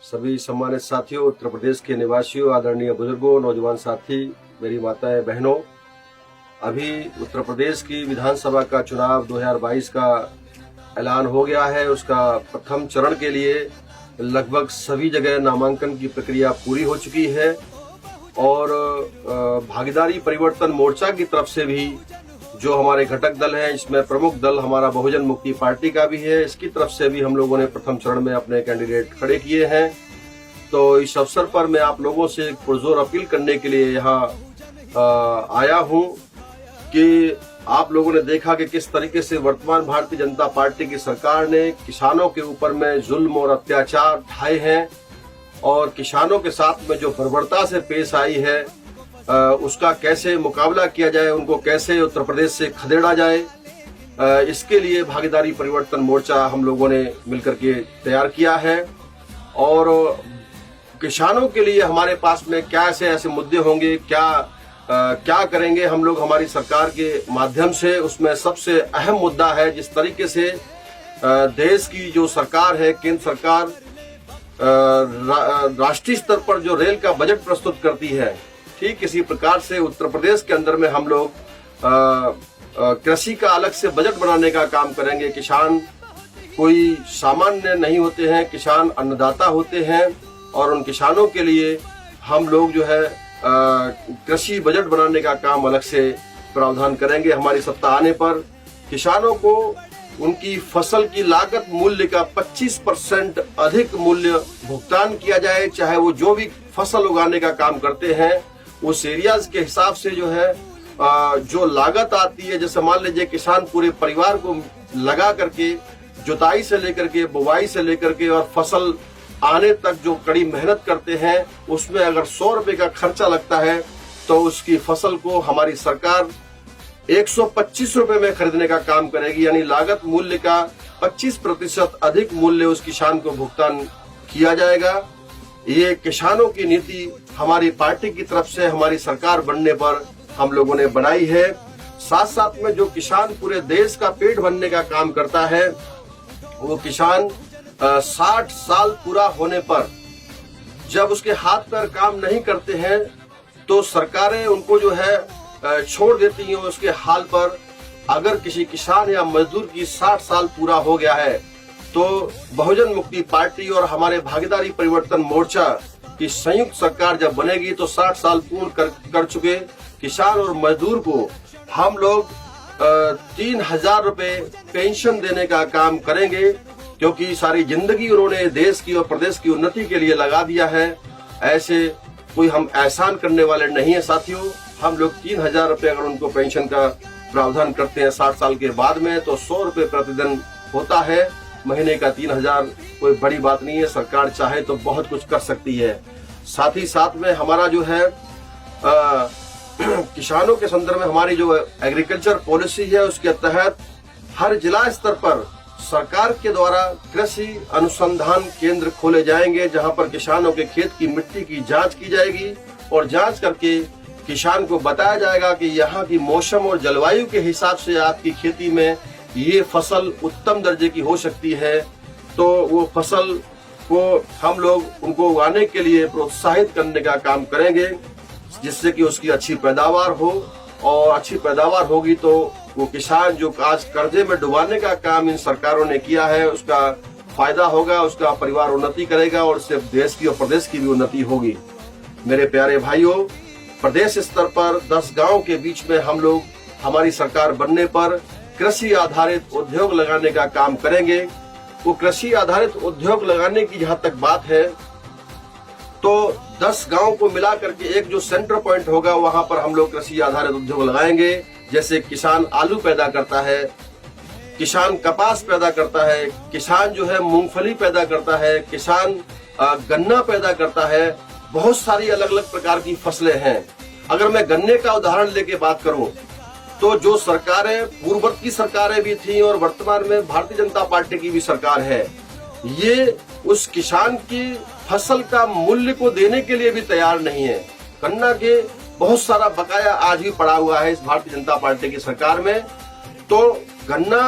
सभी सम्मानित साथियों, उत्तर प्रदेश के निवासियों, आदरणीय बुजुर्गों, नौजवान साथी, मेरी माताएं, बहनों, अभी उत्तर प्रदेश की विधानसभा का चुनाव 2022 का ऐलान हो गया है। उसका प्रथम चरण के लिए लगभग सभी जगह नामांकन की प्रक्रिया पूरी हो चुकी है और भागीदारी परिवर्तन मोर्चा की तरफ से भी जो हमारे घटक दल हैं, इसमें प्रमुख दल हमारा बहुजन मुक्ति पार्टी का भी है, इसकी तरफ से भी हम लोगों ने प्रथम चरण में अपने कैंडिडेट खड़े किए हैं। तो इस अवसर पर मैं आप लोगों से पुरजोर अपील करने के लिए यहाँ आया हूँ कि आप लोगों ने देखा कि किस तरीके से वर्तमान भारतीय जनता पार्टी की सरकार ने किसानों के ऊपर में जुल्म और अत्याचार ढाए हैं और किसानों के साथ में जो बर्बरता से पेश आई है उसका कैसे मुकाबला किया जाए, उनको कैसे उत्तर प्रदेश से खदेड़ा जाए, इसके लिए भागीदारी परिवर्तन मोर्चा हम लोगों ने मिलकर के तैयार किया है। और किसानों के लिए हमारे पास में क्या ऐसे मुद्दे होंगे, क्या करेंगे हम लोग हमारी सरकार के माध्यम से, उसमें सबसे अहम मुद्दा है जिस तरीके से देश की जो सरकार है, केंद्र सरकार राष्ट्रीय स्तर पर जो रेल का बजट प्रस्तुत करती है, ठीक इसी प्रकार से उत्तर प्रदेश के अंदर में हम लोग कृषि का अलग से बजट बनाने का काम करेंगे। किसान कोई सामान्य नहीं होते हैं, किसान अन्नदाता होते हैं और उन किसानों के लिए हम लोग जो है कृषि बजट बनाने का काम अलग से प्रावधान करेंगे। हमारी सत्ता आने पर किसानों को उनकी फसल की लागत मूल्य का 25% अधिक मूल्य भुगतान किया जाए, चाहे वो जो भी फसल उगाने का काम करते हैं उस एरियाज के हिसाब से जो है जो लागत आती है। जैसे मान लीजिए किसान पूरे परिवार को लगा करके जुताई से लेकर के, बुवाई से लेकर के और फसल आने तक जो कड़ी मेहनत करते हैं, उसमें अगर 100 रुपए का खर्चा लगता है तो उसकी फसल को हमारी सरकार 125 रुपए में खरीदने का काम करेगी, यानी लागत मूल्य का 25% अधिक मूल्य उस किसान को भुगतान किया जाएगा। ये किसानों की नीति हमारी पार्टी की तरफ से हमारी सरकार बनने पर हम लोगों ने बनाई है। साथ साथ में जो किसान पूरे देश का पेट भरने का काम करता है, वो किसान 60 साल पूरा होने पर जब उसके हाथ पैर काम नहीं करते हैं तो सरकारें उनको जो है छोड़ देती हैं उसके हाल पर। अगर किसी किसान या मजदूर की 60 साल पूरा हो गया है तो बहुजन मुक्ति पार्टी और हमारे भागीदारी परिवर्तन मोर्चा की संयुक्त सरकार जब बनेगी तो 60 साल पूर्ण कर चुके किसान और मजदूर को हम लोग 3000 रुपए पेंशन देने का काम करेंगे, क्योंकि सारी जिंदगी उन्होंने देश की और प्रदेश की उन्नति के लिए लगा दिया है। ऐसे कोई हम एहसान करने वाले नहीं है साथियों। हम लोग 3000 रुपए अगर उनको पेंशन का प्रावधान करते हैं 60 साल के बाद में तो 100 रुपए प्रतिदिन होता है। महीने का 3000 कोई बड़ी बात नहीं है, सरकार चाहे तो बहुत कुछ कर सकती है। साथ ही साथ में हमारा जो है किसानों के संदर्भ में हमारी जो एग्रीकल्चर पॉलिसी है उसके तहत हर जिला स्तर पर सरकार के द्वारा कृषि अनुसंधान केंद्र खोले जाएंगे, जहां पर किसानों के खेत की मिट्टी की जांच की जाएगी और जांच करके किसान को बताया जाएगा कि यहाँ की मौसम और जलवायु के हिसाब से आपकी खेती में ये फसल उत्तम दर्जे की हो सकती है। तो वो फसल को हम लोग उनको उगाने के लिए प्रोत्साहित करने का काम करेंगे, जिससे कि उसकी अच्छी पैदावार हो, और अच्छी पैदावार होगी तो वो किसान जो आज कर्जे में डुबाने का काम इन सरकारों ने किया है उसका फायदा होगा, उसका परिवार उन्नति करेगा और इससे देश की और प्रदेश की भी उन्नति होगी। मेरे प्यारे भाइयों, प्रदेश स्तर पर 10 गांव के बीच में हम लोग हमारी सरकार बनने पर कृषि आधारित उद्योग लगाने का काम करेंगे। वो कृषि आधारित उद्योग लगाने की जहां तक बात है तो 10 गांव को मिला करके एक जो सेंटर पॉइंट होगा वहां पर हम लोग कृषि आधारित उद्योग लगाएंगे। जैसे किसान आलू पैदा करता है, किसान कपास पैदा करता है, किसान जो है मूंगफली पैदा करता है, किसान गन्ना पैदा करता है, बहुत सारी अलग अलग प्रकार की फसलें हैं। अगर मैं गन्ने का उदाहरण लेके बात करूं तो जो सरकारें पूर्ववर्ती सरकारें भी थी और वर्तमान में भारतीय जनता पार्टी की भी सरकार है, ये उस किसान की फसल का मूल्य को देने के लिए भी तैयार नहीं है। गन्ना के बहुत सारा बकाया आज भी पड़ा हुआ है इस भारतीय जनता पार्टी की सरकार में। तो गन्ना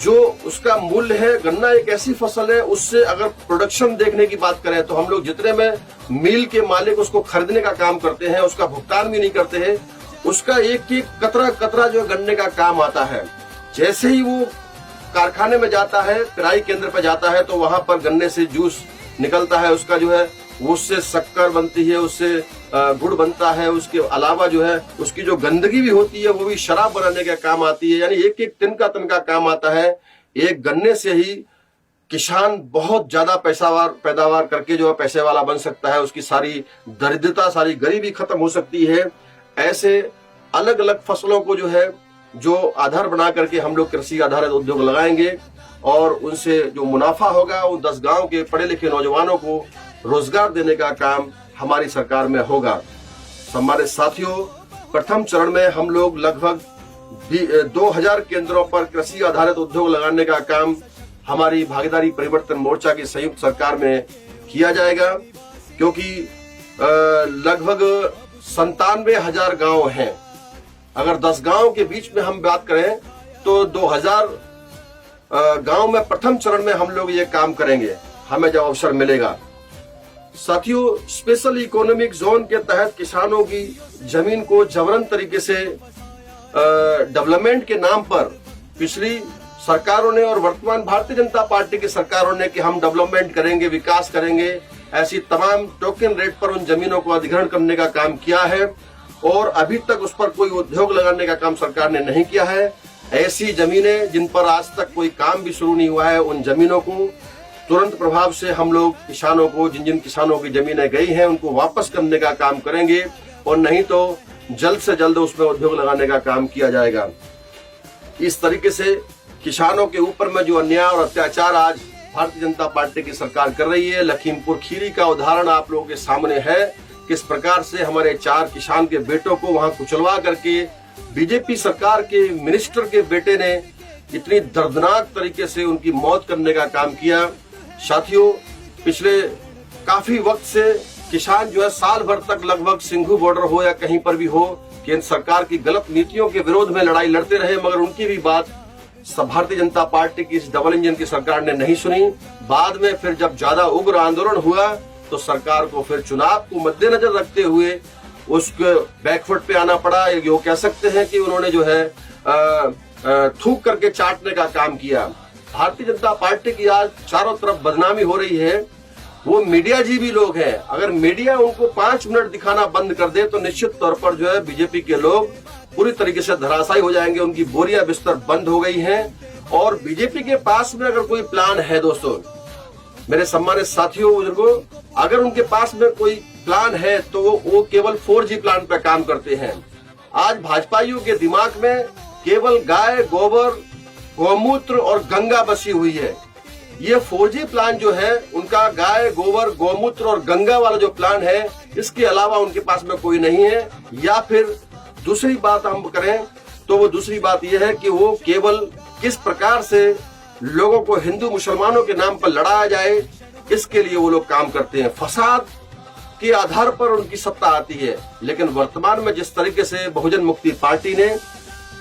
जो उसका मूल्य है, गन्ना एक ऐसी फसल है, उससे अगर प्रोडक्शन देखने की बात करें तो हम लोग जितने में मिल के मालिक उसको खरीदने का काम करते हैं, उसका भुगतान भी नहीं करते हैं, उसका एक एक कतरा कतरा जो गन्ने का काम आता है। जैसे ही वो कारखाने में जाता है, पेराई केंद्र पर जाता है, तो वहां पर गन्ने से जूस निकलता है, उसका जो है उससे शक्कर बनती है, उससे गुड़ बनता है, उसके अलावा जो है उसकी जो गंदगी भी होती है वो भी शराब बनाने का काम आती है। यानी एक एक तिनका तिनका काम आता है। एक गन्ने से ही किसान बहुत ज्यादा पैदावार करके जो है पैसे वाला बन सकता है, उसकी सारी दरिद्रता, सारी गरीबी खत्म हो सकती है। ऐसे अलग अलग फसलों को जो है जो आधार बना करके हम लोग कृषि आधारित उद्योग लगाएंगे और उनसे जो मुनाफा होगा उन 10 गांव के पढ़े लिखे नौजवानों को रोजगार देने का काम हमारी सरकार में होगा। हमारे साथियों, प्रथम चरण में हम लोग लगभग 2000 केंद्रों पर कृषि आधारित उद्योग लगाने का काम हमारी भागीदारी परिवर्तन मोर्चा की संयुक्त सरकार में किया जाएगा, क्योंकि लगभग 97,000 गांव हैं। अगर 10 गांव के बीच में हम बात करें तो 2000 गांव में प्रथम चरण में हम लोग ये काम करेंगे, हमें जब अवसर मिलेगा। साथियों, स्पेशल इकोनॉमिक जोन के तहत किसानों की जमीन को जबरन तरीके से डेवलपमेंट के नाम पर पिछली सरकारों ने और वर्तमान भारतीय जनता पार्टी की सरकारों ने कि हम डेवलपमेंट करेंगे, विकास करेंगे, ऐसी तमाम टोकन रेट पर उन जमीनों को अधिग्रहण करने का काम किया है और अभी तक उस पर कोई उद्योग लगाने का काम सरकार ने नहीं किया है। ऐसी जमीनें जिन पर आज तक कोई काम भी शुरू नहीं हुआ है, उन जमीनों को तुरंत प्रभाव से हम लोग किसानों को, जिन जिन किसानों की जमीनें गई हैं, उनको वापस करने का काम करेंगे और नहीं तो जल्द से जल्द उसमें उद्योग लगाने का काम किया जाएगा। इस तरीके से किसानों के ऊपर में जो अन्याय और अत्याचार आज भारतीय जनता पार्टी की सरकार कर रही है, लखीमपुर खीरी का उदाहरण आप लोगों के सामने है। किस प्रकार से हमारे 4 किसान के बेटों को वहां कुचलवा करके बीजेपी सरकार के मिनिस्टर के बेटे ने इतनी दर्दनाक तरीके से उनकी मौत करने का काम किया। साथियों, पिछले काफी वक्त से किसान जो है साल भर तक लगभग सिंघू बॉर्डर हो या कहीं पर भी हो, केंद्र सरकार की गलत नीतियों के विरोध में लड़ाई लड़ते रहे, मगर उनकी भी बात भारतीय जनता पार्टी की इस डबल इंजन की सरकार ने नहीं सुनी। बाद में फिर जब ज्यादा उग्र आंदोलन हुआ तो सरकार को फिर चुनाव को मद्देनजर रखते हुए उसके बैकफुट पे आना पड़ा। ये कह सकते हैं कि उन्होंने जो है थूक करके चाटने का काम किया। भारतीय जनता पार्टी की आज चारों तरफ बदनामी हो रही है। वो मीडिया जीवी लोग हैं, अगर मीडिया उनको 5 मिनट दिखाना बंद कर दे तो निश्चित तौर पर जो है बीजेपी के लोग पूरी तरीके से धराशायी हो जाएंगे। उनकी बोरियां बिस्तर बंद हो गई हैं और बीजेपी के पास में अगर कोई प्लान है, दोस्तों, मेरे सम्मानित साथियों, बुजुर्गों, अगर उनके पास में कोई प्लान है तो वो केवल 4G प्लान पर काम करते हैं। आज भाजपाइयों के दिमाग में केवल गाय, गोबर, गौमूत्र और गंगा बसी हुई है। ये 4G प्लान जो है उनका गाय, गोबर, गौमूत्र और गंगा वाला जो प्लान है, इसके अलावा उनके पास में कोई नहीं है। या फिर दूसरी बात हम करें तो वो दूसरी बात यह है कि वो केवल किस प्रकार से लोगों को हिंदू मुसलमानों के नाम पर लड़ाया जाए, इसके लिए वो लोग काम करते हैं। फसाद के आधार पर उनकी सत्ता आती है। लेकिन वर्तमान में जिस तरीके से बहुजन मुक्ति पार्टी ने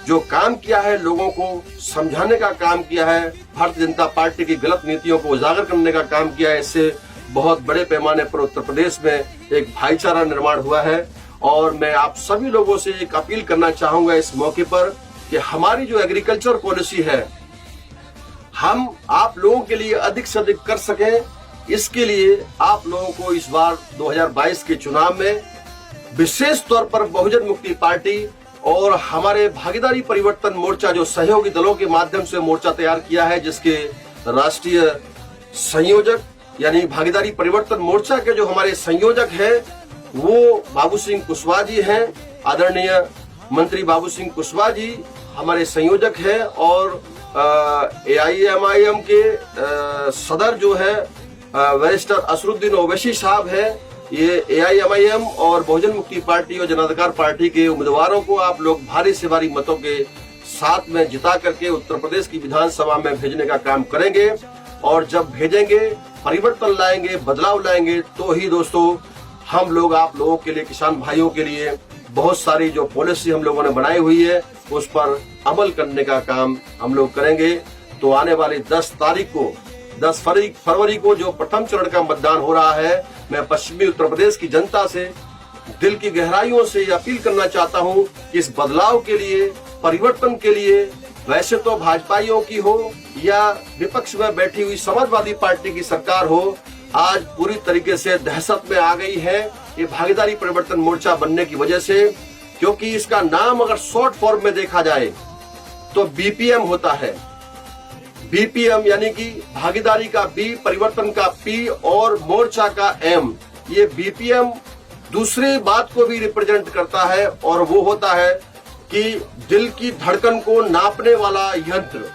जो काम किया है, लोगों को समझाने का काम किया है, भारतीय जनता पार्टी की गलत नीतियों को उजागर करने का काम किया है, इससे बहुत बड़े पैमाने पर उत्तर प्रदेश में एक भाईचारा निर्माण हुआ है। और मैं आप सभी लोगों से एक अपील करना चाहूंगा इस मौके पर कि हमारी जो एग्रीकल्चर पॉलिसी है, हम आप लोगों के लिए अधिक से अधिक कर सकें, इसके लिए आप लोगों को इस बार 2022 के चुनाव में विशेष तौर पर बहुजन मुक्ति पार्टी और हमारे भागीदारी परिवर्तन मोर्चा जो सहयोगी दलों के माध्यम से मोर्चा तैयार किया है, जिसके राष्ट्रीय संयोजक यानी भागीदारी परिवर्तन मोर्चा के जो हमारे संयोजक हैं वो बाबू सिंह कुशवाहा जी हैं। आदरणीय मंत्री बाबू सिंह कुशवाहा जी हमारे संयोजक हैं और AIMIM के सदर जो है बैरिस्टर असरुद्दीन ओवैसी साहब हैं। ये AIMIM और बहुजन मुक्ति पार्टी और जनाधिकार पार्टी के उम्मीदवारों को आप लोग भारी से भारी मतों के साथ में जिता करके उत्तर प्रदेश की विधानसभा में भेजने का काम करेंगे। और जब भेजेंगे, परिवर्तन लाएंगे, बदलाव लाएंगे, तो ही दोस्तों हम लोग आप लोगों के लिए, किसान भाइयों के लिए बहुत सारी जो पॉलिसी हम लोगों ने बनाई हुई है उस पर अमल करने का काम हम लोग करेंगे। तो आने वाली 10 फरवरी को जो प्रथम चरण का मतदान हो रहा है, मैं पश्चिमी उत्तर प्रदेश की जनता से दिल की गहराइयों से अपील करना चाहता हूं कि इस बदलाव के लिए, परिवर्तन के लिए, वैसे तो भाजपाइयों की हो या विपक्ष में बैठी हुई समाजवादी पार्टी की सरकार हो, आज पूरी तरीके से दहशत में आ गई है ये भागीदारी परिवर्तन मोर्चा बनने की वजह से। क्योंकि इसका नाम अगर शॉर्ट फॉर्म में देखा जाए तो बीपीएम होता है। बीपीएम यानी कि भागीदारी का बी, परिवर्तन का पी और मोर्चा का एम। ये बीपीएम दूसरी बात को भी रिप्रेजेंट करता है और वो होता है कि दिल की धड़कन को नापने वाला यंत्र।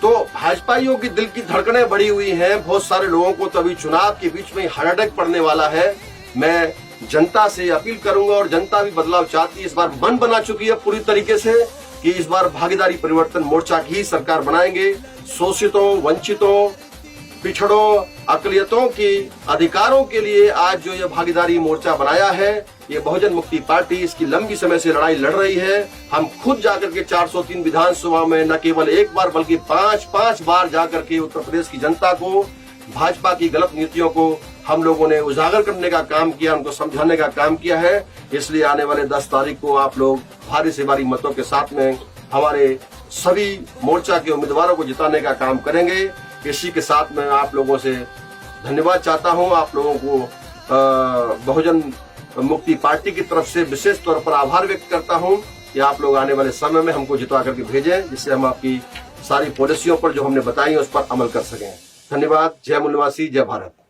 तो भाजपाइयों की दिल की धड़कनें बढ़ी हुई हैं। बहुत सारे लोगों को तो अभी चुनाव के बीच में हार्ट अटैक पड़ने वाला है। मैं जनता से अपील करूंगा और जनता भी बदलाव चाहती है। इस बार मन बना चुकी है पूरी तरीके से कि इस बार भागीदारी परिवर्तन मोर्चा की ही सरकार बनाएंगे। शोषितों, वंचितों, पिछड़ों, अकलियतों के अधिकारों के लिए आज जो ये भागीदारी मोर्चा बनाया है, ये बहुजन मुक्ति पार्टी इसकी लंबी समय से लड़ाई लड़ रही है। हम खुद जाकर के 403 विधानसभा में न केवल एक बार बल्कि 5 बार जाकर के उत्तर प्रदेश की जनता को, भाजपा की गलत नीतियों को हम लोगों ने उजागर करने का काम किया, उनको समझाने का काम किया है। इसलिए आने वाले 10 तारीख को आप लोग भारी से भारी मतों के साथ में हमारे सभी मोर्चा के उम्मीदवारों को जिताने का काम करेंगे। इसी के साथ मैं आप लोगों से धन्यवाद चाहता हूं। आप लोगों को बहुजन मुक्ति पार्टी की तरफ से विशेष तौर पर आभार व्यक्त करता हूं कि आप लोग आने वाले समय में हमको जितवा करके भेजें, जिससे हम आपकी सारी पॉलिसियों पर जो हमने बताई उस पर अमल कर सकें। धन्यवाद। जय मूल्यवासी, जय भारत।